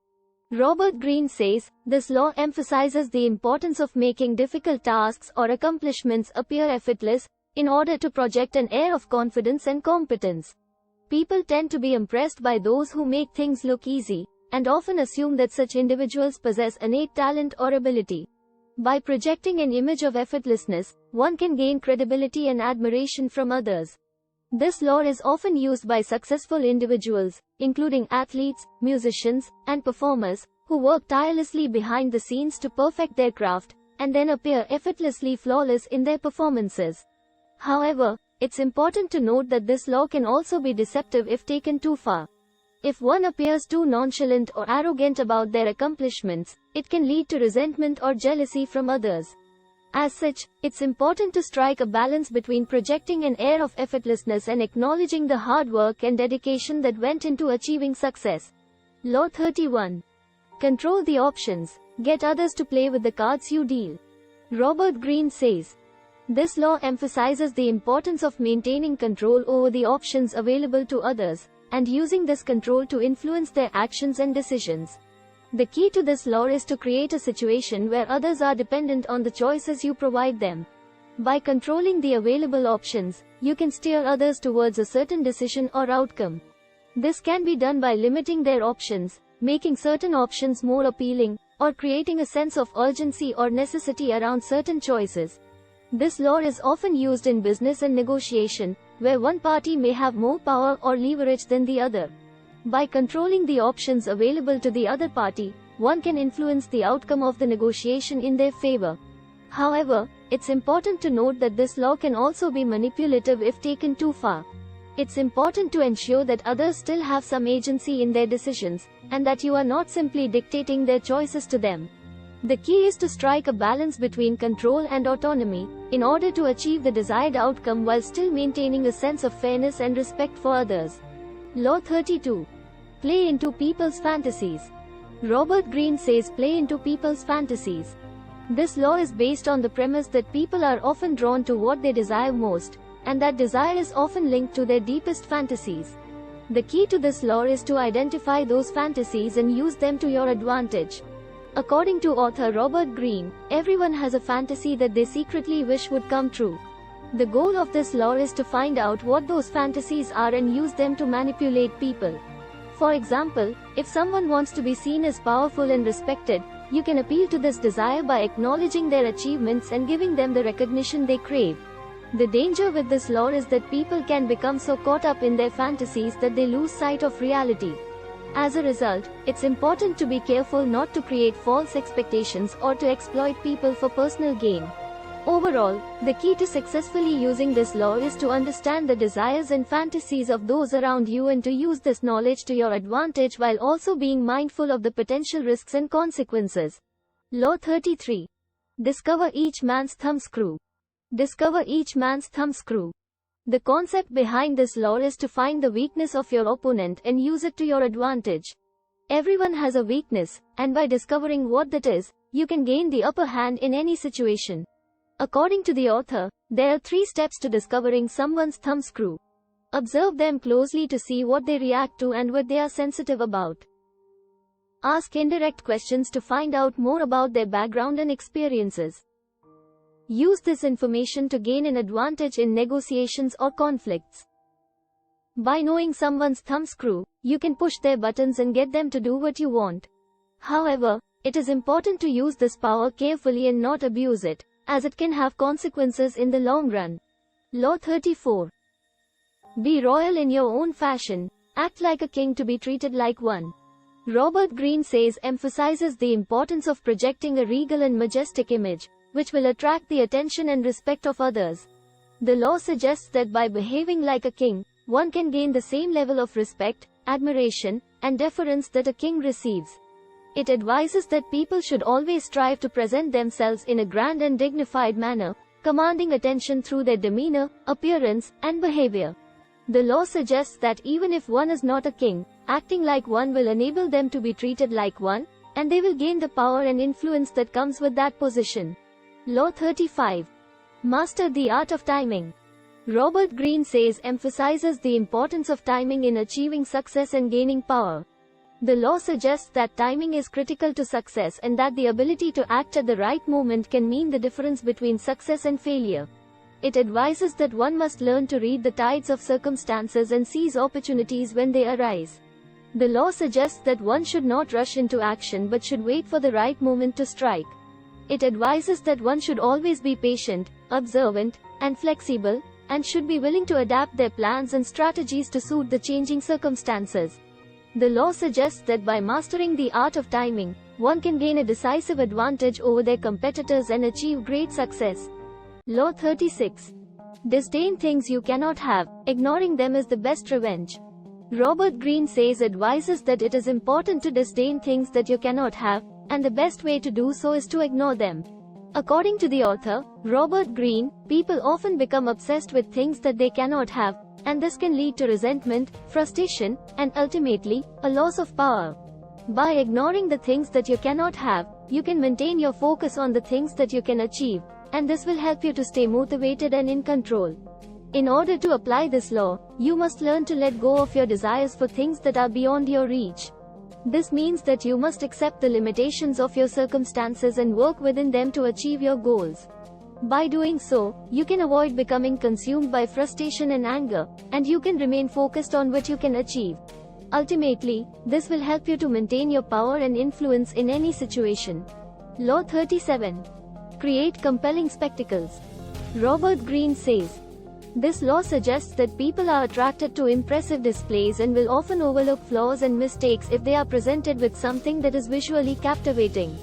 Robert Greene says, this law emphasizes the importance of making difficult tasks or accomplishments appear effortless, in order to project an air of confidence and competence. People tend to be impressed by those who make things look easy, and often assume that such individuals possess innate talent or ability. By projecting an image of effortlessness, one can gain credibility and admiration from others. This law is often used by successful individuals, including athletes, musicians, and performers, who work tirelessly behind the scenes to perfect their craft, and then appear effortlessly flawless in their performances. However, it's important to note that this law can also be deceptive if taken too far. If one appears too nonchalant or arrogant about their accomplishments, it can lead to resentment or jealousy from others. As such, it's important to strike a balance between projecting an air of effortlessness and acknowledging the hard work and dedication that went into achieving success. Law 31. Control the options. Get others to play with the cards you deal. Robert Greene says, this law emphasizes the importance of maintaining control over the options available to others, and using this control to influence their actions and decisions. The key to this law is to create a situation where others are dependent on the choices you provide them. By controlling the available options, you can steer others towards a certain decision or outcome. This can be done by limiting their options, making certain options more appealing, or creating a sense of urgency or necessity around certain choices. This law is often used in business and negotiation, where one party may have more power or leverage than the other. By controlling the options available to the other party, one can influence the outcome of the negotiation in their favor. However, it's important to note that this law can also be manipulative if taken too far. It's important to ensure that others still have some agency in their decisions, and that you are not simply dictating their choices to them. The key is to strike a balance between control and autonomy, in order to achieve the desired outcome while still maintaining a sense of fairness and respect for others. Law 32. Play into people's fantasies. Robert Greene says play into people's fantasies. This law is based on the premise that people are often drawn to what they desire most, and that desire is often linked to their deepest fantasies. The key to this law is to identify those fantasies and use them to your advantage. According to author Robert Greene, everyone has a fantasy that they secretly wish would come true. The goal of this law is to find out what those fantasies are and use them to manipulate people. For example, if someone wants to be seen as powerful and respected, you can appeal to this desire by acknowledging their achievements and giving them the recognition they crave. The danger with this law is that people can become so caught up in their fantasies that they lose sight of reality. As a result, it's important to be careful not to create false expectations or to exploit people for personal gain. Overall, the key to successfully using this law is to understand the desires and fantasies of those around you and to use this knowledge to your advantage while also being mindful of the potential risks and consequences. Law 33. Discover each man's thumbscrew. Discover each man's thumbscrew. The concept behind this law is to find the weakness of your opponent and use it to your advantage. Everyone has a weakness, and by discovering what that is, you can gain the upper hand in any situation. According to the author, there are 3 steps to discovering someone's thumbscrew. Observe them closely to see what they react to and what they are sensitive about. Ask indirect questions to find out more about their background and experiences. Use this information to gain an advantage in negotiations or conflicts. By knowing someone's thumbscrew, you can push their buttons and get them to do what you want. However, it is important to use this power carefully and not abuse it, as it can have consequences in the long run. Law 34. Be royal in your own fashion, act like a king to be treated like one. Robert Greene emphasizes the importance of projecting a regal and majestic image, which will attract the attention and respect of others. The law suggests that by behaving like a king, one can gain the same level of respect, admiration, and deference that a king receives. It advises that people should always strive to present themselves in a grand and dignified manner, commanding attention through their demeanor, appearance, and behavior. The law suggests that even if one is not a king, acting like one will enable them to be treated like one, and they will gain the power and influence that comes with that position. Law 35. Master the art of timing. Robert Greene emphasizes the importance of timing in achieving success and gaining power. The law suggests that timing is critical to success and that the ability to act at the right moment can mean the difference between success and failure. It advises that one must learn to read the tides of circumstances and seize opportunities when they arise. The law suggests that one should not rush into action but should wait for the right moment to strike. It advises that one should always be patient, observant, and flexible, and should be willing to adapt their plans and strategies to suit the changing circumstances. The law suggests that by mastering the art of timing, one can gain a decisive advantage over their competitors and achieve great success. Law 36. Disdain things you cannot have, ignoring them is the best revenge. Robert Greene advises that it is important to disdain things that you cannot have, and the best way to do so is to ignore them. According to the author, Robert Greene, people often become obsessed with things that they cannot have, and this can lead to resentment, frustration, and ultimately, a loss of power. By ignoring the things that you cannot have, you can maintain your focus on the things that you can achieve, and this will help you to stay motivated and in control. In order to apply this law, you must learn to let go of your desires for things that are beyond your reach. This means that you must accept the limitations of your circumstances and work within them to achieve your goals. By doing so, you can avoid becoming consumed by frustration and anger, and you can remain focused on what you can achieve. Ultimately, this will help you to maintain your power and influence in any situation. Law 37. Create compelling spectacles. Robert Greene This law suggests that people are attracted to impressive displays and will often overlook flaws and mistakes if they are presented with something that is visually captivating.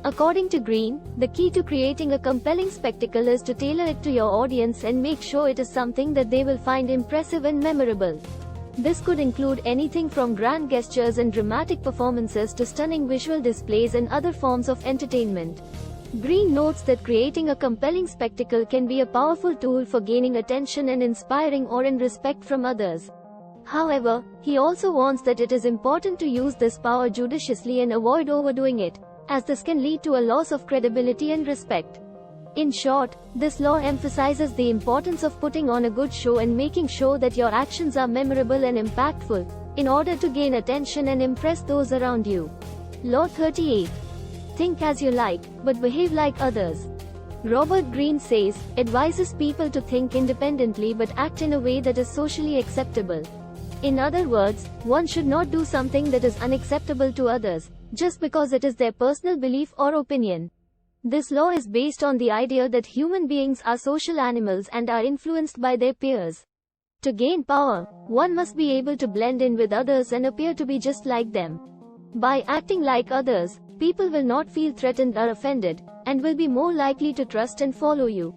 According to Greene, the key to creating a compelling spectacle is to tailor it to your audience and make sure it is something that they will find impressive and memorable. This could include anything from grand gestures and dramatic performances to stunning visual displays and other forms of entertainment. Greene notes that creating a compelling spectacle can be a powerful tool for gaining attention and inspiring awe and respect from others. However, he also warns that it is important to use this power judiciously and avoid overdoing it, as this can lead to a loss of credibility and respect. In short, this law emphasizes the importance of putting on a good show and making sure that your actions are memorable and impactful, in order to gain attention and impress those around you. Law 38. Think as you like, but behave like others. Robert Greene advises people to think independently but act in a way that is socially acceptable. In other words, one should not do something that is unacceptable to others, just because it is their personal belief or opinion. This law is based on the idea that human beings are social animals and are influenced by their peers. To gain power, one must be able to blend in with others and appear to be just like them. By acting like others, people will not feel threatened or offended, and will be more likely to trust and follow you.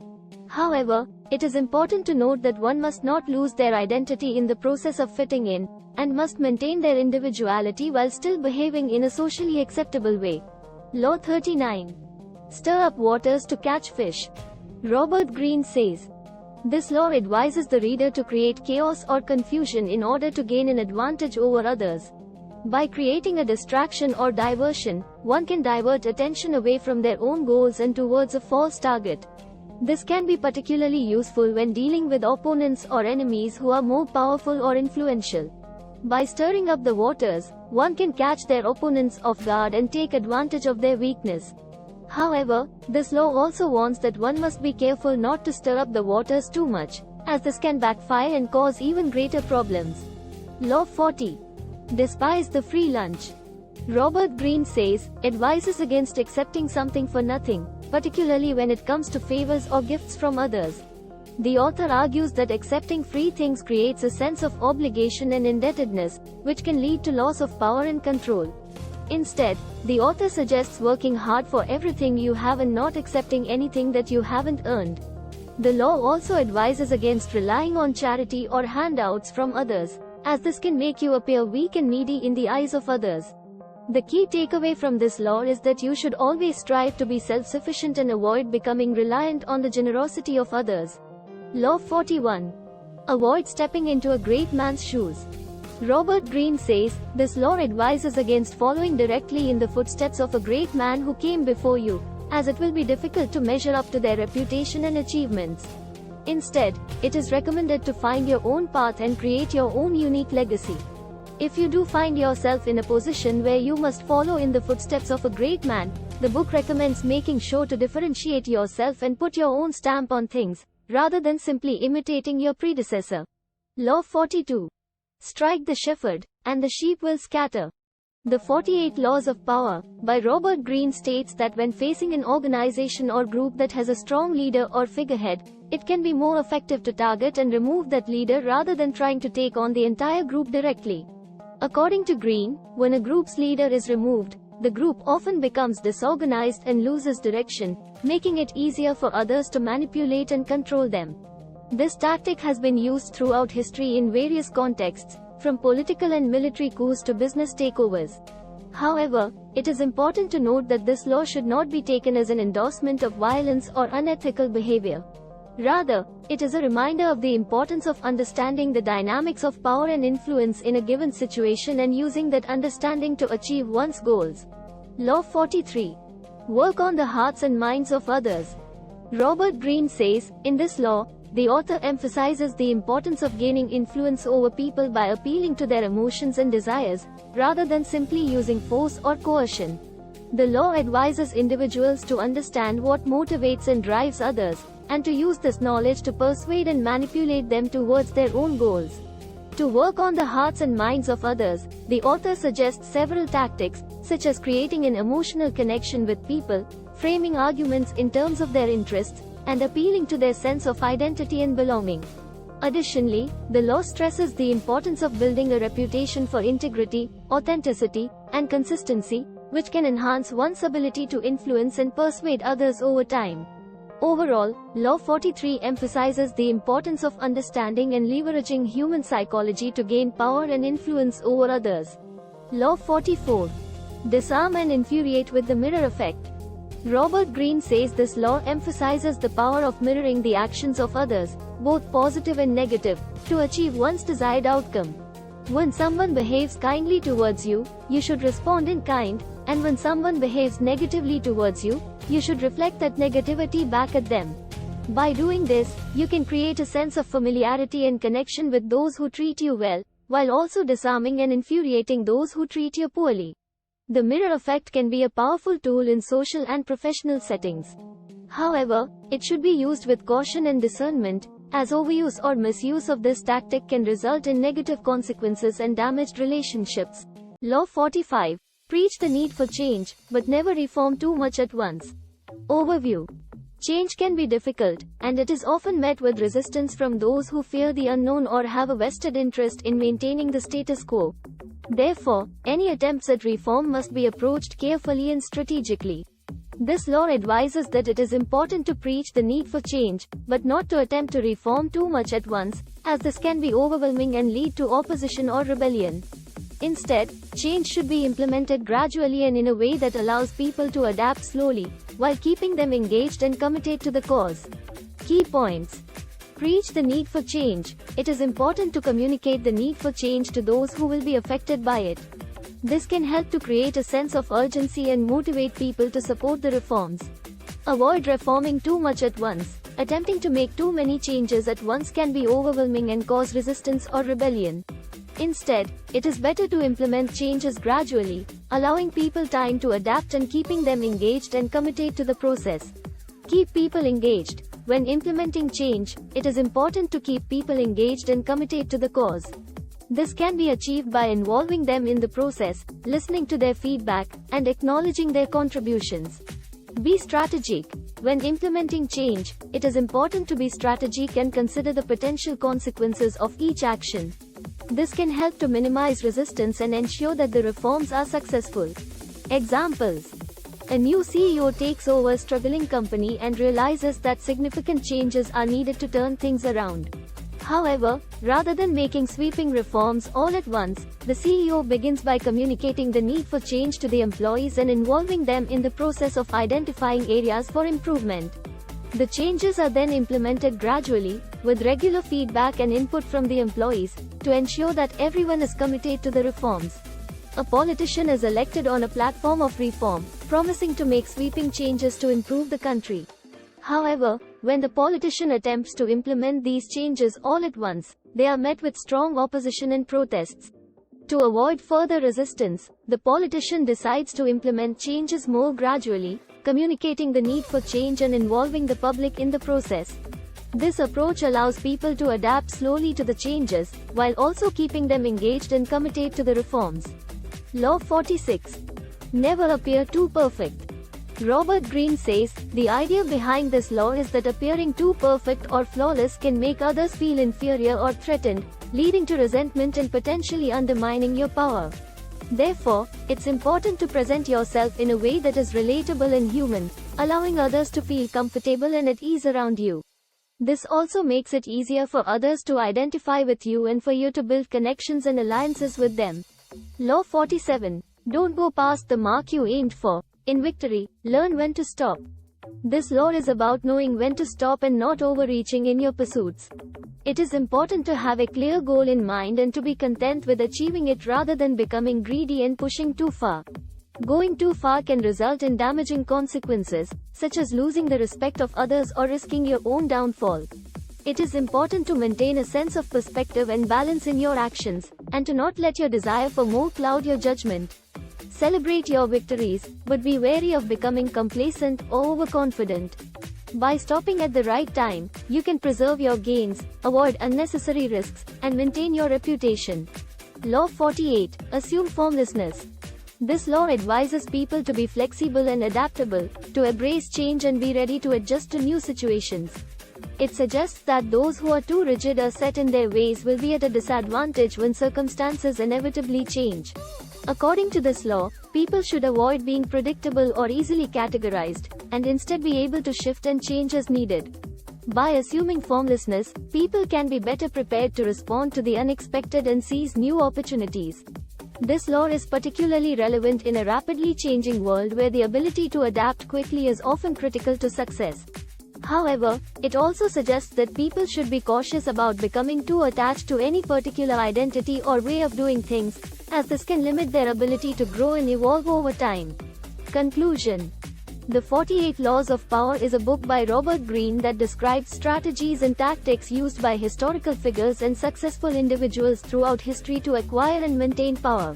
However, it is important to note that one must not lose their identity in the process of fitting in, and must maintain their individuality while still behaving in a socially acceptable way. Law 39. Stir up waters to catch fish. Robert Greene says, this law advises the reader to create chaos or confusion in order to gain an advantage over others. By creating a distraction or diversion, one can divert attention away from their own goals and towards a false target. This can be particularly useful when dealing with opponents or enemies who are more powerful or influential. By stirring up the waters, one can catch their opponents off guard and take advantage of their weakness. However, this law also warns that one must be careful not to stir up the waters too much, as this can backfire and cause even greater problems. Law 40. Despise the free lunch. Robert Greene advises against accepting something for nothing, particularly when it comes to favors or gifts from others. The author argues that accepting free things creates a sense of obligation and indebtedness, which can lead to loss of power and control. Instead, the author suggests working hard for everything you have and not accepting anything that you haven't earned. The law also advises against relying on charity or handouts from others, as this can make you appear weak and needy in the eyes of others. The key takeaway from this law is that you should always strive to be self-sufficient and avoid becoming reliant on the generosity of others. Law 41. Avoid stepping into a great man's shoes. Robert Greene this law advises against following directly in the footsteps of a great man who came before you, as it will be difficult to measure up to their reputation and achievements. Instead, it is recommended to find your own path and create your own unique legacy. If you do find yourself in a position where you must follow in the footsteps of a great man, the book recommends making sure to differentiate yourself and put your own stamp on things, rather than simply imitating your predecessor. Law 42. Strike the shepherd, and the sheep will scatter. The 48 Laws of Power, by Robert Greene states that when facing an organization or group that has a strong leader or figurehead, it can be more effective to target and remove that leader rather than trying to take on the entire group directly. According to Greene, when a group's leader is removed, the group often becomes disorganized and loses direction, making it easier for others to manipulate and control them. This tactic has been used throughout history in various contexts, from political and military coups to business takeovers. However, it is important to note that this law should not be taken as an endorsement of violence or unethical behavior. Rather, it is a reminder of the importance of understanding the dynamics of power and influence in a given situation and using that understanding to achieve one's goals. Law 43. Work on the hearts and minds of others. Robert Greene in this law, the author emphasizes the importance of gaining influence over people by appealing to their emotions and desires, rather than simply using force or coercion. The law advises individuals to understand what motivates and drives others, and to use this knowledge to persuade and manipulate them towards their own goals. To work on the hearts and minds of others, the author suggests several tactics, such as creating an emotional connection with people, framing arguments in terms of their interests, and appealing to their sense of identity and belonging. Additionally, the law stresses the importance of building a reputation for integrity, authenticity, and consistency, which can enhance one's ability to influence and persuade others over time. Overall, Law 43 emphasizes the importance of understanding and leveraging human psychology to gain power and influence over others. Law 44. Disarm and infuriate with the mirror effect. Robert Greene says this law emphasizes the power of mirroring the actions of others, both positive and negative, to achieve one's desired outcome. When someone behaves kindly towards you, you should respond in kind, and when someone behaves negatively towards you, you should reflect that negativity back at them. By doing this, you can create a sense of familiarity and connection with those who treat you well, while also disarming and infuriating those who treat you poorly. The mirror effect can be a powerful tool in social and professional settings. However, it should be used with caution and discernment, as overuse or misuse of this tactic can result in negative consequences and damaged relationships. Law 45. Preach the need for change, but never reform too much at once. Overview. Change can be difficult, and it is often met with resistance from those who fear the unknown or have a vested interest in maintaining the status quo. Therefore, any attempts at reform must be approached carefully and strategically. This law advises that it is important to preach the need for change, but not to attempt to reform too much at once, as this can be overwhelming and lead to opposition or rebellion. Instead, change should be implemented gradually and in a way that allows people to adapt slowly, while keeping them engaged and committed to the cause. Key points. Preach the need for change. It is important to communicate the need for change to those who will be affected by it. This can help to create a sense of urgency and motivate people to support the reforms. Avoid reforming too much at once. Attempting to make too many changes at once can be overwhelming and cause resistance or rebellion. Instead, it is better to implement changes gradually, allowing people time to adapt and keeping them engaged and committed to the process. Keep people engaged. When implementing change, it is important to keep people engaged and committed to the cause. This can be achieved by involving them in the process, listening to their feedback, and acknowledging their contributions. Be strategic. When implementing change, it is important to be strategic and consider the potential consequences of each action. This can help to minimize resistance and ensure that the reforms are successful. Examples. A new CEO takes over a struggling company and realizes that significant changes are needed to turn things around. However, rather than making sweeping reforms all at once, the CEO begins by communicating the need for change to the employees and involving them in the process of identifying areas for improvement. The changes are then implemented gradually, with regular feedback and input from the employees, to ensure that everyone is committed to the reforms. A politician is elected on a platform of reform, promising to make sweeping changes to improve the country. However, when the politician attempts to implement these changes all at once, they are met with strong opposition and protests. To avoid further resistance, the politician decides to implement changes more gradually, communicating the need for change and involving the public in the process. This approach allows people to adapt slowly to the changes, while also keeping them engaged and committed to the reforms. Law 46. Never appear too perfect. Robert Greene says, the idea behind this law is that appearing too perfect or flawless can make others feel inferior or threatened, leading to resentment and potentially undermining your power. Therefore, it's important to present yourself in a way that is relatable and human, allowing others to feel comfortable and at ease around you. This also makes it easier for others to identify with you and for you to build connections and alliances with them. Law 47. Don't go past the mark you aimed for. In victory, learn when to stop. This law is about knowing when to stop and not overreaching in your pursuits. It is important to have a clear goal in mind and to be content with achieving it rather than becoming greedy and pushing too far. Going too far can result in damaging consequences, such as losing the respect of others or risking your own downfall. It is important to maintain a sense of perspective and balance in your actions, and to not let your desire for more cloud your judgment. Celebrate your victories, but be wary of becoming complacent or overconfident. By stopping at the right time, you can preserve your gains, avoid unnecessary risks, and maintain your reputation. Law 48. Assume formlessness. This law advises people to be flexible and adaptable, to embrace change and be ready to adjust to new situations. It suggests that those who are too rigid or set in their ways will be at a disadvantage when circumstances inevitably change. According to this law, people should avoid being predictable or easily categorized, and instead be able to shift and change as needed. By assuming formlessness, people can be better prepared to respond to the unexpected and seize new opportunities. This law is particularly relevant in a rapidly changing world where the ability to adapt quickly is often critical to success. However, it also suggests that people should be cautious about becoming too attached to any particular identity or way of doing things, as this can limit their ability to grow and evolve over time. Conclusion. The 48 Laws of Power is a book by Robert Greene that describes strategies and tactics used by historical figures and successful individuals throughout history to acquire and maintain power.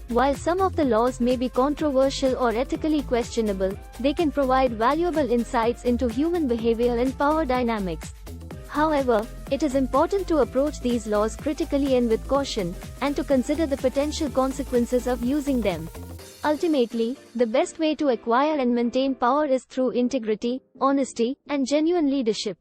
While some of the laws may be controversial or ethically questionable, they can provide valuable insights into human behavior and power dynamics. However, it is important to approach these laws critically and with caution, and to consider the potential consequences of using them. Ultimately, the best way to acquire and maintain power is through integrity, honesty, and genuine leadership.